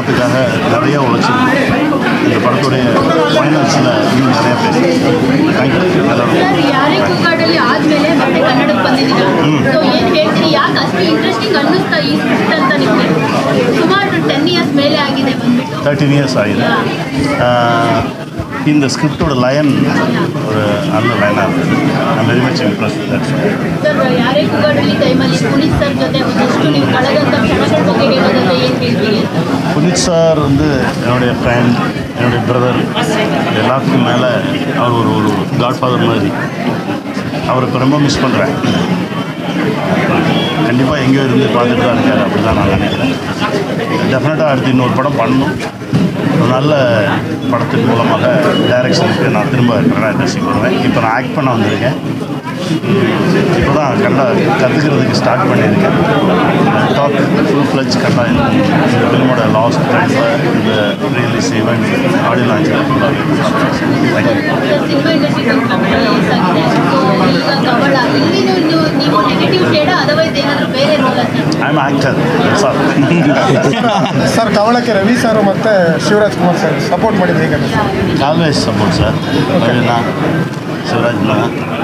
படத்துக்காக நிறைய உழைச்சிருக்கு. இந்த படத்துடைய ஃபைனல்ஸில் இன்னும் நிறைய பேர். தேங்க்யூ ಎಲ್ಲರೂ. ಯಾರೇ ಕೂಗಾಡಲ್ಲಿ ಆದಮೇಲೆ ಮತ್ತೆ ಕನ್ನಡಕ್ಕೆ ಬಂದಿದ್ದೀರಾ, ಸೊ ಏನು ಹೇಳ್ತೀರಿ, ಯಾಕೆ ಅಷ್ಟು ಇಂಟ್ರೆಸ್ಟಿಂಗ್ ಅನ್ನಿಸ್ತಾ ಈ ಸ್ಕ್ರಿಪ್ಟ್ ಅಂತ ನಿಮಗೆ? ಸುಮಾರು 10 ಇಯರ್ಸ್ ಮೇಲೆ ಆಗಿದೆ ಬಂದ್ಬಿಟ್ಟು. 13 years ಆಗಿದೆ. இந்த ஸ்கிரிப்டோட லைன் ஒரு நல்ல லைனாக இருக்குது. I very much Impress. Sir, ಯಾರೇ ಕೂಗಾಡಲ್ಲಿ ಟೈಮಲ್ಲಿ ಪುನೀತ್ ಸರ್ ಜೊತೆ ಒಂದಷ್ಟು ನೀವು ಕಳೆದಂಥ ಕ್ಷಣಗಳ ಬಗ್ಗೆ ಹೇಳೋದಾದ್ರೆ ಏನು ಹೇಳ್ತೀರಿ? புனித் சார் வந்து என்னுடைய ஃப்ரெண்ட், என்னுடைய பிரதர், எல்லாத்துக்கும் மேலே அவர் ஒரு காட்ஃபாதர் மாதிரி. அவரை இப்போ ரொம்ப மிஸ் பண்ணுறேன். கண்டிப்பாக எங்கேயோ இருந்து பார்த்துட்டு தான் இருக்கார், அப்படி தான் நான் நினைக்கிறேன். டெஃபினட்டாக அடுத்து இன்னொரு படம் பண்ணணும். ஒரு நல்ல படத்தின் மூலமாக டைரக்ஷனுக்கு நான் திரும்ப கன்னடா இண்டஸ்ட்ரிக்கு வருவேன். இப்போ நான் ஆக்ட் பண்ண வந்திருக்கேன். இப்போ தான் கன்னடா கற்றுக்கிறதுக்கு ஸ்டார்ட் பண்ணியிருக்கேன். டாக் ஃபுல் ஃப்ளெஜ் கன்னடா இந்த ஃபிலிமோட லாஸ்ட் டைமில் இந்த ரிலீஸ் ஈவெண்ட் ஆடியோ லான்ச்சில் ஃபுல்லாக. ಸಿನಿಮಾ ಇಂಡಸ್ಟ್ರಿ ಕನ್ನಡ ರಿಲೀಸ್ ಆಗಿದೆ. ಸೊ ಈಗ ಕವಳ ಇಲ್ಲಿನೂ ನೀವು ನೆಗೆಟಿವ್ ಶೇಡ ಅದರ್ವೈಸ್ ಏನಾದರೂ ಬೇರೆ ರೋಲ್ ಅಂತ? I am actor sir. Sir, ಕವಳಕ್ಕೆ ರವಿ ಸರ್ ಮತ್ತು ಶಿವರಾಜ್ ಕುಮಾರ್ ಸರ್ ಸಪೋರ್ಟ್ ಮಾಡಿದ್ದು ಹೇಗೆ? Always support sir. ರವಿನಾ, ಶಿವರಾಜ್ನ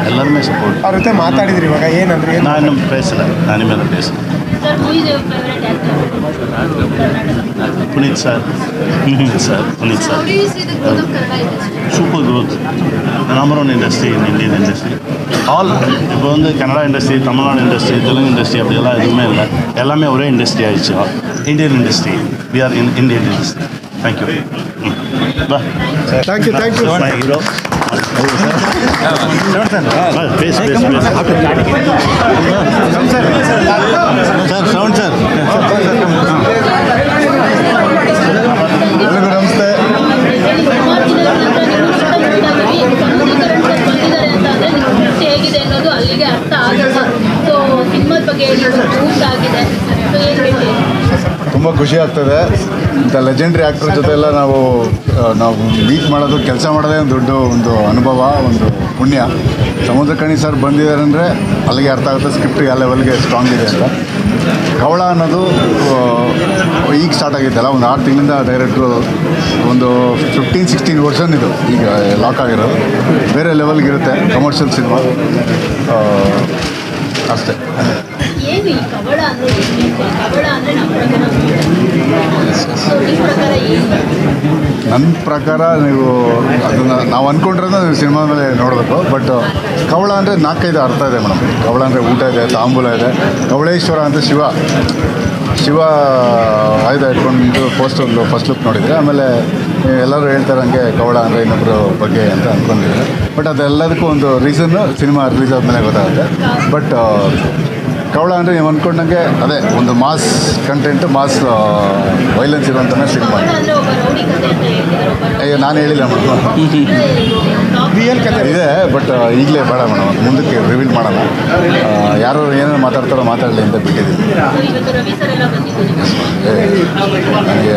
ಎಲ್ಲರನ್ನೇ ಸಪೋರ್ಟ್. ಅವ್ರ ಜೊತೆ ಮಾತಾಡಿದ್ರಿ ಇವಾಗ ಏನಂದ್ರೆ ಏನು? ನಾನು ಇನ್ನೂ பேசல, ನಾನು ಇನ್ಮೇಲೆ பேசல. Sir, who is your favourite actor Kannada? Puneeth sir. Sir Puneeth sir. How do you see the growth of Kannada industry? Super growth. Number one industry in Indian industry. All இப்போ வந்து Kannada industry, Tamil Nadu industry, Telugu industry அப்படியெல்லாம் எதுவுமே இல்லை. எல்லாமே ஒரே இண்டஸ்ட்ரி ஆயிடுச்சு. Indian industry. We are in Indian industry. Thank you. பா. Thank you. My hero. பேசு. Sir sound sir. ಎಲ್ಲರಿಗೂ ನಮಸ್ತೆ. ಸುಮಾರು ದಿನಗಳ ನಂತರ ನೀವು ಸಮುದ್ರೀಕರಣ ಬಂದಿದ್ದಾರೆ ಅಂತ ಅಂದರೆ ನಿಮ್ಮ ದೃಷ್ಟಿ ಹೇಗಿದೆ ಅನ್ನೋದು ಅಲ್ಲಿಗೆ ಅರ್ಥ ಆಗಲ್ಲ. ಸೊ ಸಿನಿಮಾದ ಬಗ್ಗೆ ಬೂಸ್ಟ್ ಆಗಿದೆ. ಸೊ ಏನು ಹೇಳ್ತೀವಿ? ತುಂಬ ಖುಷಿ ಆಗ್ತದೆ. ಇಂಥ ಲೆಜೆಂಡ್ರಿ ಆ್ಯಕ್ಟರ್ ಜೊತೆ ಎಲ್ಲ ನಾವು ಮೀಟ್ ಮಾಡೋದು, ಕೆಲಸ ಮಾಡೋದೇ ಒಂದು ದೊಡ್ಡ ಒಂದು ಅನುಭವ, ಒಂದು ಪುಣ್ಯ. ಸಮುದ್ರಕಣಿ ಸರ್ ಬಂದಿದ್ದಾರೆ ಅಂದರೆ ಅಲ್ಲಿಗೆ ಅರ್ಥ ಆಗುತ್ತೆ ಸ್ಕ್ರಿಪ್ಟ್ ಯಾವ ಲೆವೆಲ್ಗೆ ಸ್ಟ್ರಾಂಗ್ ಇದೆ ಅಂತ. ಕವಳ ಅನ್ನೋದು ಈಗ ಸ್ಟಾರ್ಟ್ ಆಗಿದ್ದಲ್ಲ, ಒಂದು 6 ತಿಂಗಳಿಂದ ಡೈರೆಕ್ಟ್ರು ಒಂದು 15-16 ವರ್ಷನ್ ಇದು ಈಗ ಲಾಕ್ ಆಗಿರೋದು. ಬೇರೆ ಲೆವೆಲ್ಗಿರುತ್ತೆ ಕಮರ್ಷಿಯಲ್ ಸಿನಿಮಾ ಅಷ್ಟೇ. ಏನು ಈ ಕವಳ ಅಂದರೆ ಕವಳ ಅಂದರೆ ನಮ್ಮ ಪ್ರಕಾರ ಏನು? ನನ್ನ ಪ್ರಕಾರ ನೀವು ಅದನ್ನು ನಾವು ಅಂದ್ಕೊಂಡ್ರೆ ನೀವು ಸಿನಿಮಾ ಮೇಲೆ ನೋಡಬೇಕು. ಬಟ್ ಕವಳ ಅಂದರೆ 4-5 ಅರ್ಥ ಇದೆ ಮೇಡಮ್. ಕವಳ ಅಂದರೆ ಊಟ ಇದೆ, ತಾಂಬೂಲ ಇದೆ. ಕವಳೇಶ್ವರ ಅಂತ ಶಿವ ಆಯುಧ ಇಟ್ಕೊಂಡು ಫಸ್ಟ್ ಲುಕ್ ನೋಡಿದರೆ. ಆಮೇಲೆ ಎಲ್ಲರೂ ಹೇಳ್ತಾರೆ ಹಂಗೆ ಕವಳ ಅಂದರೆ ಇನ್ನೊಬ್ಬರು ಬಗ್ಗೆ ಅಂತ ಅಂದ್ಕೊಂಡಿದ್ದಾರೆ. ಬಟ್ ಅದೆಲ್ಲದಕ್ಕೂ ಒಂದು ರೀಸನ್ನು ಸಿನಿಮಾ ರಿಲೀಸ್ ಆದಮೇಲೆ ಗೊತ್ತಾಗುತ್ತೆ. ಬಟ್ ಕವಳ ಅಂದರೆ ನೀವು ಅಂದ್ಕೊಂಡಂಗೆ ಅದೇ ಒಂದು ಮಾಸ್ ಕಂಟೆಂಟ್, ಮಾಸ್ ವೈಲೆನ್ಸ್ ಇರುವಂಥನೇ ಸಿನಿಮಾ. ಕವಳ ಅಂದರೆ ಒಬ್ಬ ರೌಡಿ ಕಥೆ ಅಂತ ಹೇಳ್ತಿದ್ದಾರೆ. ಅಯ್ಯೋ, ನಾನು ಹೇಳಿಲ್ಲ ಮೇಡಮ್. ರಿಯಲ್ ಕತೆ ಇದೆ, ಬಟ್ ಈಗಲೇ ಬೇಡ ಮೇಡಮ್, ಮುಂದಕ್ಕೆ ರಿವೀಲ್ ಮಾಡೋಣ. ಯಾರು ಏನೇನು ಮಾತಾಡ್ತಾರೋ ಮಾತಾಡಲಿ ಅಂತ ಬಿಟ್ಟಿದ್ದೀನಿ. ಇವತ್ತು ರವಿ ಸರ್ ಎಲ್ಲ ಬಂದಿದ್ದು ನನಗೆ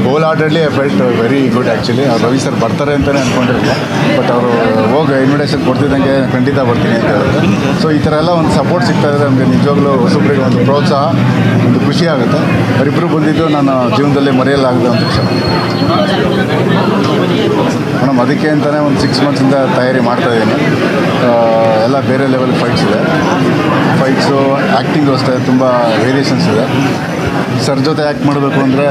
whole heartedly I felt very good actually. ಅವ್ರು ರವಿ ಸರ್ ಬರ್ತಾರೆ ಅಂತಲೇ ಅಂದ್ಕೊಂಡಿರಲಿಲ್ಲ. ಬಟ್ ಅವರು ಹೋಗಿ ಇನ್ವಿಟೇಷನ್ ಕೊಡ್ತಿದ್ದಂಗೆ ಖಂಡಿತ ಬರ್ತೀನಿ ಅಂತ ಹೇಳಿದ್ರು. ಸೊ ಈ ಥರ ಎಲ್ಲ ಒಂದು ಸಪೋರ್ಟ್ ಸಿಗ್ತಾ ಇದೆ ನಮಗೆ. ನಿಜವಾಗ್ಲೂ ಹೊಸಬ್ರಿಗೆ ಒಂದು ಪ್ರೋತ್ಸಾಹ, ಒಂದು ಖುಷಿ ಆಗುತ್ತೆ. ಅವರಿಬ್ಬರು ಬಂದಿದ್ದು ನನ್ನ ಜೀವನದಲ್ಲಿ ಮರೆಯಲಾಗದ ಒಂದು ಕ್ಷಣ ಮೇಡಮ್. ಅದಕ್ಕೆ ಅಂತಲೇ ಒಂದು 6 ಮಂತ್ಸಿಂದ ತಯಾರಿ ಮಾಡ್ತಾಯಿದ್ದೀನಿ. ಎಲ್ಲ ಬೇರೆ ಲೆವೆಲ್ ಫೈಟ್ಸು ಆ್ಯಕ್ಟಿಂಗು ಅಷ್ಟೇ ತುಂಬ ವೇರಿಯೇಷನ್ಸ್ ಇದೆ. ಸರ್ ಜೊತೆ ಆ್ಯಕ್ಟ್ ಮಾಡಬೇಕು ಅಂದರೆ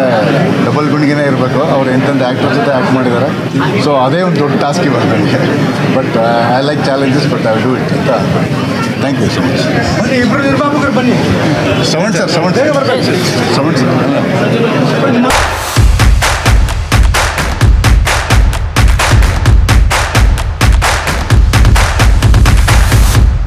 ಡಬಲ್ ಗುಂಡಿಗೆನೇ ಇರಬೇಕು. ಅವ್ರು ಎಂತೆಂಥ ಆ್ಯಕ್ಟರ್ ಜೊತೆ ಆ್ಯಕ್ಟ್ ಮಾಡಿದ್ದಾರೆ. ಸೊ ಅದೇ ಒಂದು ದೊಡ್ಡ ಟಾಸ್ಕ್ ಇವಾಗ ನನಗೆ. But I like challenges, but I do it ಅಂತ. Thank you so much. ಇಬ್ಬರು ನಿರ್ಮಾಪಕರು ಬನ್ನಿ. Sound sir.